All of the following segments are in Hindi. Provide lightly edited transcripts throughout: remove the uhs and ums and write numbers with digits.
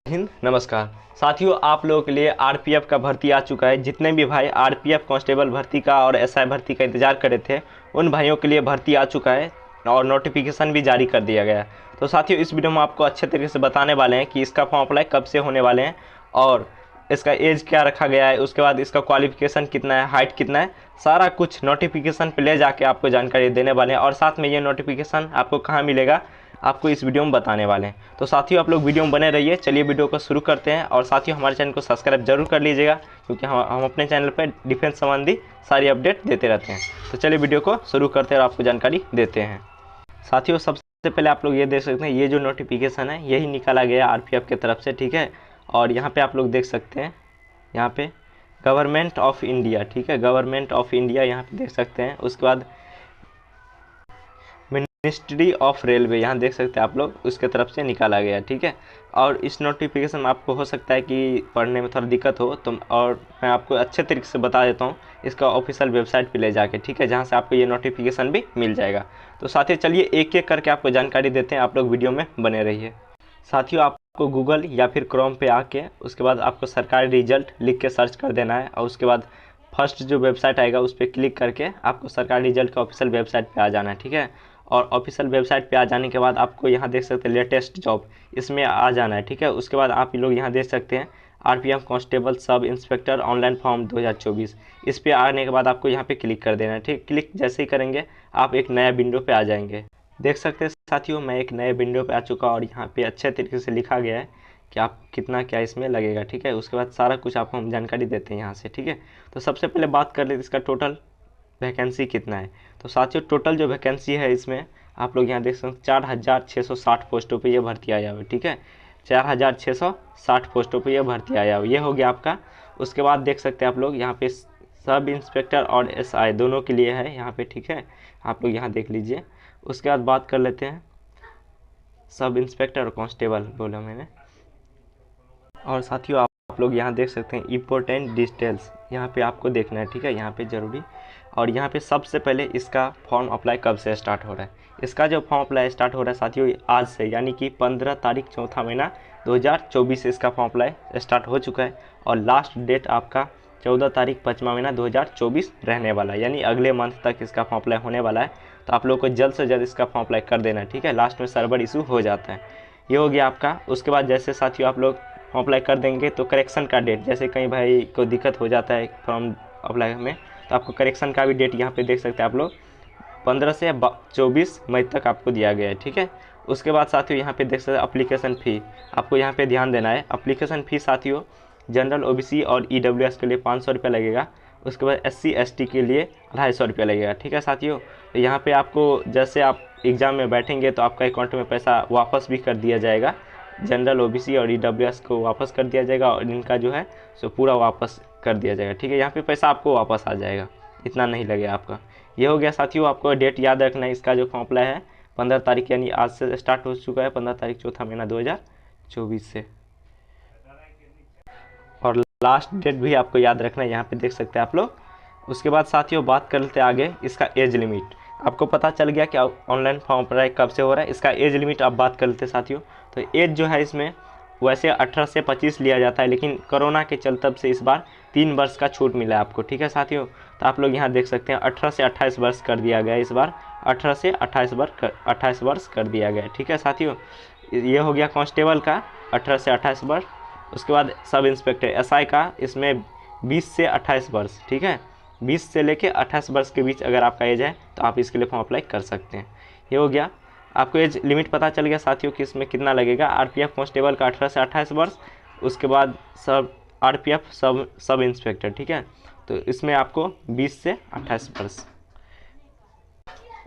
हिंद नमस्कार साथियों, आप लोगों के लिए आरपीएफ का भर्ती आ चुका है। जितने भी भाई आरपीएफ कांस्टेबल भर्ती का और एसआई भर्ती का इंतजार कर रहे थे, उन भाइयों के लिए भर्ती आ चुका है और नोटिफिकेशन भी जारी कर दिया गया है। तो साथियों, इस वीडियो में आपको अच्छे तरीके से बताने वाले हैं कि इसका फॉर्म अप्लाई कब से होने वाले हैं और इसका एज क्या रखा गया है, उसके बाद इसका क्वालिफिकेशन कितना है, हाइट कितना है, सारा कुछ नोटिफिकेशन पे ले जाके आपको जानकारी देने वाले हैं। और साथ में ये नोटिफिकेशन आपको कहाँ मिलेगा, आपको इस वीडियो में बताने वाले हैं। तो साथियों, आप लोग वीडियो में बने रहिए। चलिए वीडियो को शुरू करते हैं। और साथियों, हमारे चैनल को सब्सक्राइब जरूर कर लीजिएगा, क्योंकि हम अपने चैनल पर डिफेंस संबंधी सारी अपडेट देते रहते हैं। तो चलिए वीडियो को शुरू करते हैं और आपको जानकारी देते हैं। साथियों, सबसे पहले आप लोग ये देख सकते हैं, ये जो नोटिफिकेशन है यही निकाला गया आरपीएफ की तरफ से, ठीक है। और यहाँ पे आप लोग देख सकते हैं, यहाँ पे गवर्नमेंट ऑफ इंडिया, ठीक है, गवर्नमेंट ऑफ इंडिया यहाँ पे देख सकते हैं। उसके बाद मिनिस्ट्री ऑफ रेलवे यहाँ देख सकते हैं आप लोग, उसके तरफ से निकाला गया, ठीक है। और इस नोटिफिकेशन में आपको हो सकता है कि पढ़ने में थोड़ा दिक्कत हो, तो और मैं आपको अच्छे तरीके से बता देता हूँ इसका ऑफिशियल वेबसाइट पे ले जाके, ठीक है, जहाँ से आपको ये नोटिफिकेशन भी मिल जाएगा। तो साथियों, चलिए एक एक करके आपको जानकारी देते हैं, आप लोग वीडियो में बने रहिए। साथियों, आपको गूगल या फिर क्रोम पे आके उसके बाद आपको सरकारी रिजल्ट लिख के सर्च कर देना है, और उसके बाद फर्स्ट जो वेबसाइट आएगा उस पर क्लिक करके आपको सरकारी रिजल्ट का ऑफिशियल वेबसाइट पे आ जाना है, ठीक है। और ऑफिशियल वेबसाइट पे आ जाने के बाद आपको यहाँ देख सकते हैं लेटेस्ट जॉब, इसमें आ जाना है, ठीक है। उसके बाद आप लोग यहाँ देख सकते हैं RPF constable sub inspector online form 2024, इस पे आने के बाद आपको यहाँ पे क्लिक कर देना है, ठीक। क्लिक जैसे ही करेंगे आप एक नया विंडो पे आ जाएंगे। देख सकते हैं साथियों, मैं एक नए विंडो पे आ चुका और यहाँ पे अच्छे तरीके से लिखा गया है कि आप कितना क्या इसमें लगेगा, ठीक है। उसके बाद सारा कुछ आपको हम जानकारी देते हैं यहाँ से, ठीक है। तो सबसे पहले बात कर लेते इसका टोटल वैकेंसी कितना है। तो साथियों, टोटल जो वैकेंसी है इसमें आप लोग यहाँ देख सकते हैं 4660 पोस्टों पे ये भर्ती आया हुआ है, ठीक है। 4660 पोस्टों पे ये भर्ती आया हुआ, ये हो गया आपका। उसके बाद देख सकते हैं आप लोग यहाँ पे सब इंस्पेक्टर और एसआई दोनों के लिए है यहाँ पे, ठीक है। आप लोग यहाँ देख लीजिए। उसके बाद बात कर लेते हैं सब इंस्पेक्टर और कांस्टेबल बोला मैंने। और साथियों, आप लोग यहाँ देख सकते हैं इम्पोर्टेंट डिटेल्स यहाँ पे आपको देखना है, ठीक है, यहाँ पे ज़रूरी। और यहाँ पे सबसे पहले इसका फॉर्म अप्लाई कब से स्टार्ट हो रहा है। इसका जो फॉर्म अप्लाई स्टार्ट हो रहा है साथियों आज से, यानी कि 15 तारीख चौथा महीना 2024 से इसका फॉर्म अप्लाई स्टार्ट हो चुका है। और लास्ट डेट आपका 14 तारीख 5वां महीना 2024 रहने वाला है, यानी अगले मंथ तक इसका फॉर्म अप्लाई होने वाला है। तो आप लोग को जल्द से जल्द इसका फॉर्म अप्लाई कर देना है, ठीक है। लास्ट में सर्वर इशू हो जाता है। ये हो गया आपका। उसके बाद जैसे साथियों आप लोग फॉर्म अप्लाई कर देंगे तो करेक्शन का डेट, जैसे कई भाई को दिक्कत हो जाता है फॉर्म अप्लाई में, तो आपको करेक्शन का भी डेट यहाँ पे देख सकते हैं आप लोग 15 से 24 मई तक आपको दिया गया है, ठीक है। उसके बाद साथियों यहाँ पे देख सकते हैं अप्लीकेशन फ़ी, आपको यहाँ पे ध्यान देना है। अप्लीकेशन फ़ी साथियों जनरल ओबीसी और ईडब्ल्यूएस के लिए 500 रुपये लगेगा। उसके बाद एससी एसटी के लिए 250 रुपये लगेगा, ठीक है साथियों। तो यहाँ पे आपको जैसे आप एग्ज़ाम में बैठेंगे तो आपका अकाउंट में पैसा वापस भी कर दिया जाएगा, जनरल ओबीसी और ईडब्ल्यूएस को वापस कर दिया जाएगा, और इनका जो है सो पूरा वापस कर दिया जाएगा, ठीक है। यहाँ पे पैसा आपको वापस आ जाएगा, इतना नहीं लगेगा आपका। ये हो गया साथियों। आपको डेट याद रखना है, इसका जो फॉर्म अप्लाई है 15 तारीख, यानी आज से स्टार्ट हो चुका है, 15 तारीख चौथा महीना 2024 से। और लास्ट डेट भी आपको याद रखना है, यहाँ पे देख सकते हैं आप लोग। उसके बाद साथियों बात कर लेते हैं आगे इसका एज लिमिट। आपको पता चल गया कि ऑनलाइन फॉर्म अप्लाई कब से हो रहा है। इसका एज लिमिट आप बात कर लेते हैं साथियों। तो एज जो है इसमें वैसे 18 से 25 लिया जाता है, लेकिन कोरोना के चलते से इस बार 3 वर्ष का छूट मिला है आपको, ठीक है साथियों। तो आप लोग यहाँ देख सकते हैं 18 से 28 वर्ष कर दिया गया इस बार, 18 से 28 वर्ष कर दिया गया, ठीक है साथियों। ये हो गया कांस्टेबल का 18 से 28 वर्ष। उसके बाद सब इंस्पेक्टर एसआई का इसमें 20 से 28 वर्ष, ठीक है। 20 से लेके 28 वर्ष के बीच अगर आपका एज है तो आप इसके लिए फॉर्म अप्लाई कर सकते हैं। ये हो गया। आपको एज लिमिट पता चल गया साथियों कि इसमें कितना लगेगा। आरपीएफ कांस्टेबल का 18 से 28 वर्ष। उसके बाद सब आरपीएफ सब इंस्पेक्टर, ठीक है, तो इसमें आपको 20 से 28 वर्ष।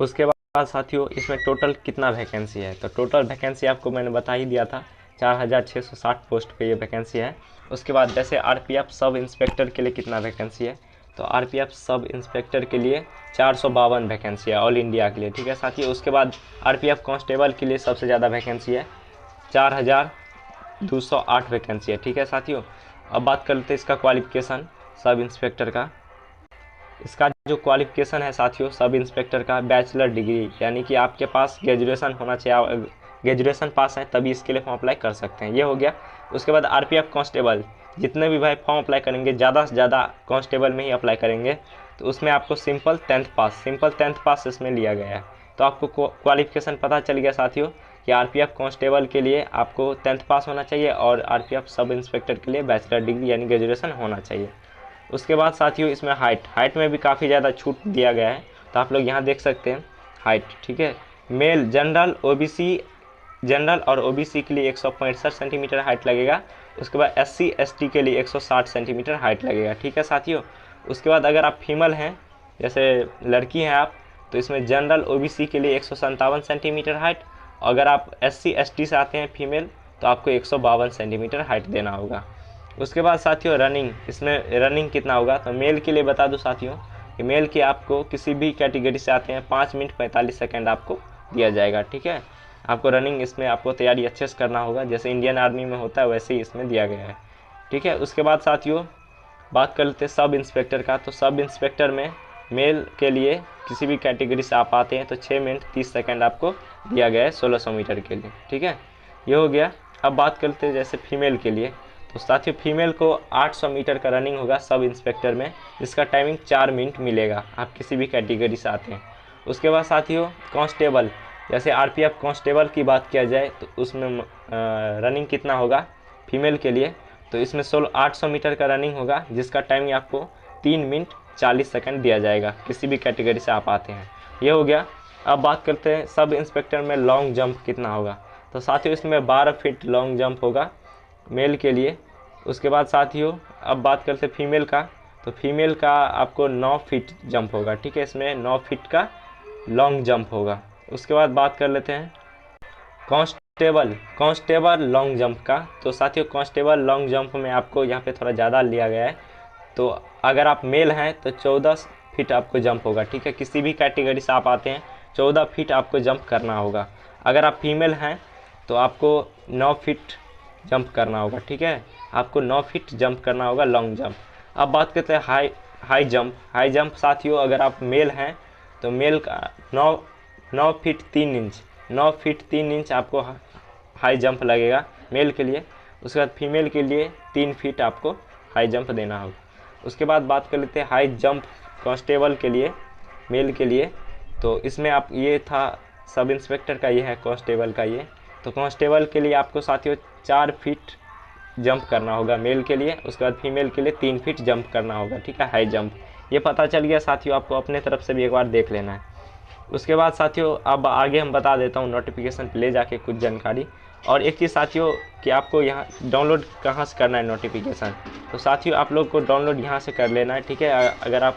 उसके बाद साथियों इसमें टोटल कितना वैकेंसी है, तो टोटल वैकेंसी आपको मैंने बता ही दिया था, 4660 पोस्ट पे ये वैकेंसी है। उसके बाद जैसे आरपीएफ सब इंस्पेक्टर के लिए कितना वैकेंसी है, तो आरपीएफ सब इंस्पेक्टर के लिए 452 वैकेंसी है ऑल इंडिया के लिए, ठीक है साथियों। उसके बाद आरपीएफ कांस्टेबल के लिए सबसे ज़्यादा वैकेंसी है, 4208 वैकेंसी है, ठीक है साथियों। अब बात कर लेते हैं इसका क्वालिफिकेशन सब इंस्पेक्टर का। इसका जो क्वालिफिकेशन है साथियों सब इंस्पेक्टर का बैचलर डिग्री, यानी कि आपके पास ग्रेजुएशन होना चाहिए ग्रेजुएशन पास हैं तभी इसके लिए फॉर्म अप्लाई कर सकते हैं। ये हो गया। उसके बाद आरपीएफ कांस्टेबल, जितने भी भाई फॉर्म अप्लाई करेंगे ज़्यादा से ज़्यादा कांस्टेबल में ही अप्लाई करेंगे, तो उसमें आपको सिंपल 10th पास इसमें लिया गया है। तो आपको क्वालिफिकेशन पता चल गया साथियों कि आरपीएफ कांस्टेबल के लिए आपको 10th पास होना चाहिए और आरपीएफ सब इंस्पेक्टर के लिए बैचलर डिग्री यानी ग्रेजुएशन होना चाहिए। उसके बाद साथियों इसमें हाइट में भी काफ़ी ज़्यादा छूट दिया गया है। तो आप लोग यहाँ देख सकते हैं हाइट, ठीक है। मेल जनरल और ओबीसी के लिए 165 सेंटीमीटर हाइट लगेगा। उसके बाद एससी एसटी के लिए 160 सेंटीमीटर हाइट लगेगा, ठीक है साथियों। उसके बाद अगर आप फीमेल हैं, जैसे लड़की हैं आप, तो इसमें जनरल ओबीसी के लिए 157 सेंटीमीटर हाइट। अगर आप एससी एसटी से आते हैं फीमेल, तो आपको 152 सेंटीमीटर हाइट देना होगा। उसके बाद साथियों रनिंग, इसमें रनिंग कितना होगा, तो मेल के लिए बता दूं साथियों कि मेल के आपको किसी भी कैटेगरी से आते हैं 5 मिनट 45 सेकंड आपको दिया जाएगा, ठीक है। आपको रनिंग इसमें आपको तैयारी अच्छे से करना होगा, जैसे इंडियन आर्मी में होता है वैसे ही इसमें दिया गया है, ठीक है। उसके बाद साथियों बात कर लेते हैं सब इंस्पेक्टर का। तो सब इंस्पेक्टर में मेल के लिए किसी भी कैटेगरी से आप आते हैं तो 6 मिनट 30 सेकंड आपको दिया गया है 1600 मीटर के लिए, ठीक है। ये हो गया। अब बात करते हैं जैसे फीमेल के लिए। तो साथियों फीमेल को 800 मीटर का रनिंग होगा सब इंस्पेक्टर में, जिसका टाइमिंग 4 मिनट मिलेगा, आप किसी भी कैटेगरी से आते हैं। उसके बाद साथियों कांस्टेबल, जैसे आरपीएफ कांस्टेबल की बात किया जाए तो उसमें रनिंग कितना होगा फीमेल के लिए, तो इसमें 800 मीटर का रनिंग होगा, जिसका टाइमिंग आपको 3 मिनट 40 सेकंड दिया जाएगा, किसी भी कैटेगरी से आप आते हैं। ये हो गया। अब बात करते हैं सब इंस्पेक्टर में लॉन्ग जंप कितना होगा। तो साथियों इसमें 12 फीट लॉन्ग जंप होगा मेल के लिए। उसके बाद साथियों अब बात करते हैं फीमेल का। तो फीमेल का आपको 9 फीट जंप होगा, ठीक है। इसमें 9 फीट का लॉन्ग जंप होगा। उसके बाद बात कर लेते हैं कांस्टेबल लॉन्ग जंप का। तो साथियों कांस्टेबल लॉन्ग जंप में आपको यहाँ पे थोड़ा ज़्यादा लिया गया है। तो अगर आप मेल हैं तो 14 फीट आपको जंप होगा, ठीक है। किसी भी कैटेगरी से आप आते हैं 14 फीट आपको जंप करना होगा। अगर आप फीमेल हैं तो आपको 9 फीट जंप करना होगा, ठीक है। आपको 9 फीट जंप करना होगा लॉन्ग जंप। अब बात करते हैं हाई जंप साथियों अगर आप मेल हैं तो मेल का 9 फीट 3 इंच 9 फीट 3 इंच आपको हाई जंप लगेगा मेल के लिए। उसके बाद फीमेल के लिए 3 फीट आपको हाई जंप देना होगा। उसके बाद बात कर लेते हैं हाई जंप कांस्टेबल के लिए मेल के लिए। तो इसमें आप ये था सब इंस्पेक्टर का, ये है कांस्टेबल का ये। तो कांस्टेबल के लिए आपको साथियों 4 फीट जंप करना होगा मेल के लिए। उसके बाद फीमेल के लिए 3 फीट जंप करना होगा, ठीक है, हाई जंप। ये पता चल गया साथियों, आपको अपने तरफ से भी एक बार देख लेना है। उसके बाद साथियों अब आगे हम बता देता हूँ नोटिफिकेशन पे ले जाके कुछ जानकारी। और एक चीज़ साथियों कि आपको यहाँ डाउनलोड कहाँ से करना है नोटिफिकेशन। तो साथियों आप लोग को डाउनलोड यहाँ से कर लेना है, ठीक है। अगर आप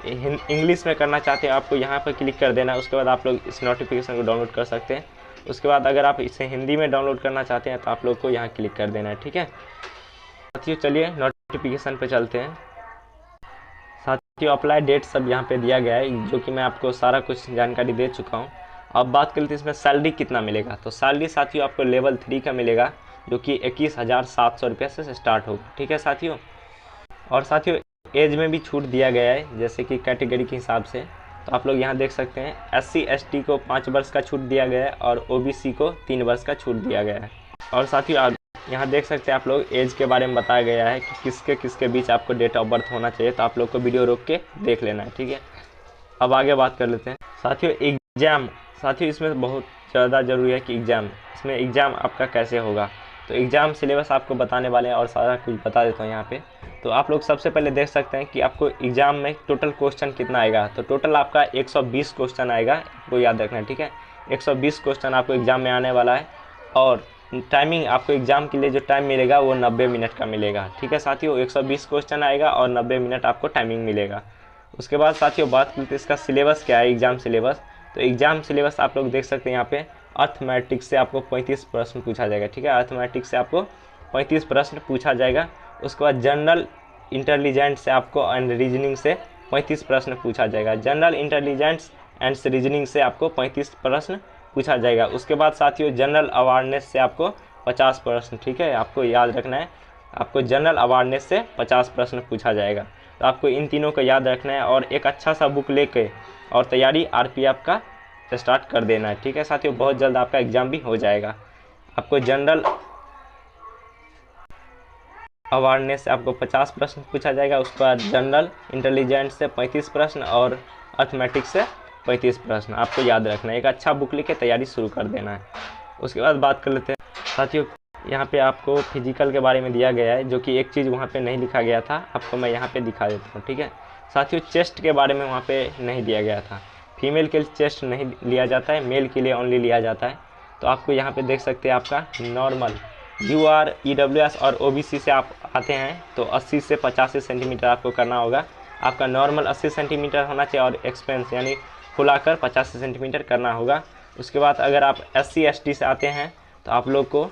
इंग्लिश में करना चाहते हैं आपको यहाँ पर क्लिक कर देना है। उसके बाद आप लोग इस नोटिफिकेशन को डाउनलोड कर सकते हैं। उसके बाद अगर आप इसे हिंदी में डाउनलोड करना चाहते हैं तो आप लोग को यहाँ क्लिक कर देना है, ठीक है साथियों। चलिए नोटिफिकेशन पे चलते हैं। साथियों अप्लाई डेट सब यहाँ पे दिया गया है, जो कि मैं आपको सारा कुछ जानकारी दे चुका हूँ। अब बात करते हैं इसमें सैलरी कितना मिलेगा। तो सैलरी साथियों आपको लेवल 3 का मिलेगा, जो कि 21,700 रुपये से स्टार्ट होगा, ठीक है साथियों। और साथियों एज में भी छूट दिया गया है, जैसे कि कैटेगरी के हिसाब से। तो आप लोग यहाँ देख सकते हैं SC ST को 5 वर्ष का छूट दिया गया है और OBC को 3 वर्ष का छूट दिया गया है। और साथियों आप यहाँ देख सकते हैं आप लोग एज के बारे में बताया गया है कि किसके किसके बीच आपको डेट ऑफ बर्थ होना चाहिए। तो आप लोग को वीडियो रोक के देख लेना है, ठीक है। अब आगे बात कर लेते हैं साथियों एग्ज़ाम। साथियों इसमें बहुत ज़्यादा ज़रूरी है कि इसमें एग्ज़ाम आपका कैसे होगा। तो एग्ज़ाम सिलेबस आपको बताने वाले हैं और सारा कुछ बता देता हूँ यहाँ पे। तो आप लोग सबसे पहले देख सकते हैं कि आपको एग्ज़ाम में टोटल क्वेश्चन कितना आएगा। तो टोटल आपका 120 क्वेश्चन आएगा, आपको याद रखना है, ठीक है। 120 क्वेश्चन आपको एग्ज़ाम में आने वाला है। और टाइमिंग आपको एग्ज़ाम के लिए जो टाइम मिलेगा वो 90 मिनट का मिलेगा, ठीक है साथियों। 120 क्वेश्चन आएगा और 90 मिनट आपको टाइमिंग मिलेगा। उसके बाद साथियों बात करते हैं इसका सिलेबस क्या है, एग्ज़ाम सिलेबस। तो एग्ज़ाम सिलेबस आप लोग देख सकते हैं यहाँ पे अर्थमेटिक्स से आपको 35 प्रश्न पूछा जाएगा, ठीक है। अर्थमेटिक्स से आपको 35 प्रश्न पूछा जाएगा। उसके बाद जनरल इंटेलिजेंस से आपको एंड रीजनिंग से 35 प्रश्न पूछा जाएगा। जनरल इंटेलिजेंस एंड रीजनिंग से आपको 35 प्रश्न पूछा जाएगा। उसके बाद साथियों जनरल अवेयरनेस से आपको 50 प्रश्न, ठीक है, आपको याद रखना है। आपको जनरल अवेयरनेस से 50 प्रश्न पूछा जाएगा। तो आपको इन तीनों को याद रखना है और एक अच्छा सा बुक लेके और तैयारी आरपीएफ का स्टार्ट कर देना है। ठीक है साथियों, बहुत जल्द आपका एग्ज़ाम भी हो जाएगा। आपको जनरल अवेयरनेस से आपको 50 प्रश्न पूछा जाएगा, उसके बाद जनरल इंटेलिजेंस से 35 प्रश्न और अर्थमेटिक्स से 35 प्रश्न आपको याद रखना है। एक अच्छा बुक लिख के तैयारी शुरू कर देना है। उसके बाद बात कर लेते हैं साथियों, यहाँ पे आपको फिजिकल के बारे में दिया गया है, जो कि एक चीज़ वहाँ पे नहीं लिखा गया था, आपको मैं यहाँ पे दिखा देता हूँ। ठीक है साथियों, चेस्ट के बारे में वहाँ पे नहीं दिया गया था। फीमेल के लिए चेस्ट नहीं लिया जाता है, मेल के लिए ओनली लिया जाता है। तो आपको यहाँ पे देख सकते हैं आपका नॉर्मल UR EWS और OBC से आप आते हैं तो 80 से 85 सेंटीमीटर आपको करना होगा। आपका नॉर्मल 80 सेंटीमीटर होना चाहिए और एक्सपेंस यानी फुलाकर 85 सेंटीमीटर करना होगा। उसके बाद अगर आप SC ST से आते हैं तो आप लोग को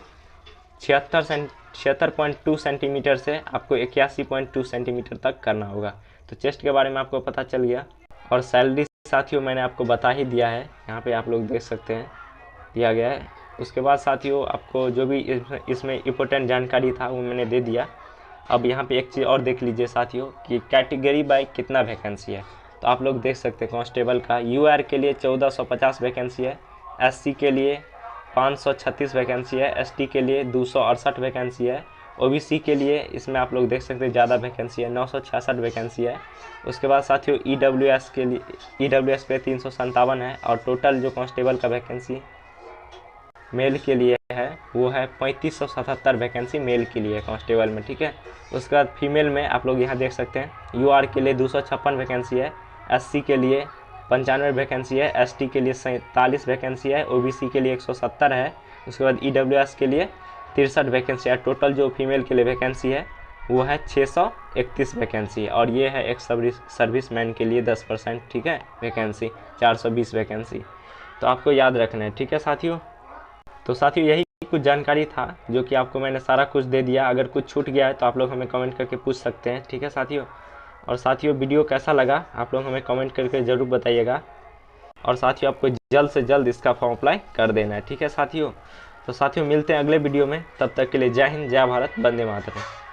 76.2 सेंटीमीटर से आपको 81.2 सेंटीमीटर तक करना होगा। तो चेस्ट के बारे में आपको पता चल गया। और सैलरी साथियों मैंने आपको बता ही दिया है, यहाँ पे आप लोग देख सकते हैं दिया गया है। उसके बाद साथियों आपको जो भी इसमें इम्पोर्टेंट जानकारी था वो मैंने दे दिया। अब यहाँ पे एक चीज़ और देख लीजिए साथियों कि कैटेगरी बाय कितना वैकेंसी है। तो आप लोग देख सकते हैं कांस्टेबल का UR के लिए 1450 वैकेंसी है, SC के लिए 536 वैकेंसी है, ST के लिए 268 वैकेंसी है, OBC के लिए इसमें आप लोग देख सकते हैं ज़्यादा वैकेंसी है, 966 वैकेंसी है। उसके बाद साथियों EWS के लिए EWS पे 357 है और टोटल जो कांस्टेबल का वैकेंसी मेल के लिए है वो है 3577 वैकेंसी मेल के लिए कांस्टेबल में। ठीक है, उसके बाद फीमेल में आप लोग यहाँ देख सकते हैं UR के लिए 256 वैकेंसी है, SC के लिए 95 वैकेंसी है, ST के लिए 47 वैकेंसी है, OBC के लिए 170 है। उसके बाद EWS के लिए 63 वैकेंसी है। टोटल जो फीमेल के लिए वैकेंसी है वो है 631 वैकेंसी और ये है एक सर्विसमैन के लिए 10%। ठीक है, वैकेंसी 420 वैकेंसी। तो आपको याद रखना है। ठीक है साथियों, तो साथियों यही कुछ जानकारी था जो कि आपको मैंने सारा कुछ दे दिया। अगर कुछ छूट गया है तो आप लोग हमें कमेंट करके पूछ सकते हैं। ठीक है साथियों, और साथियों वीडियो कैसा लगा आप लोग हमें कमेंट करके ज़रूर बताइएगा। और साथियों आपको जल्द से जल्द इसका फॉर्म अप्लाई कर देना है। ठीक है साथियों, तो साथियों मिलते हैं अगले वीडियो में, तब तक के लिए जय हिंद, जय भारत, वंदे मातरम।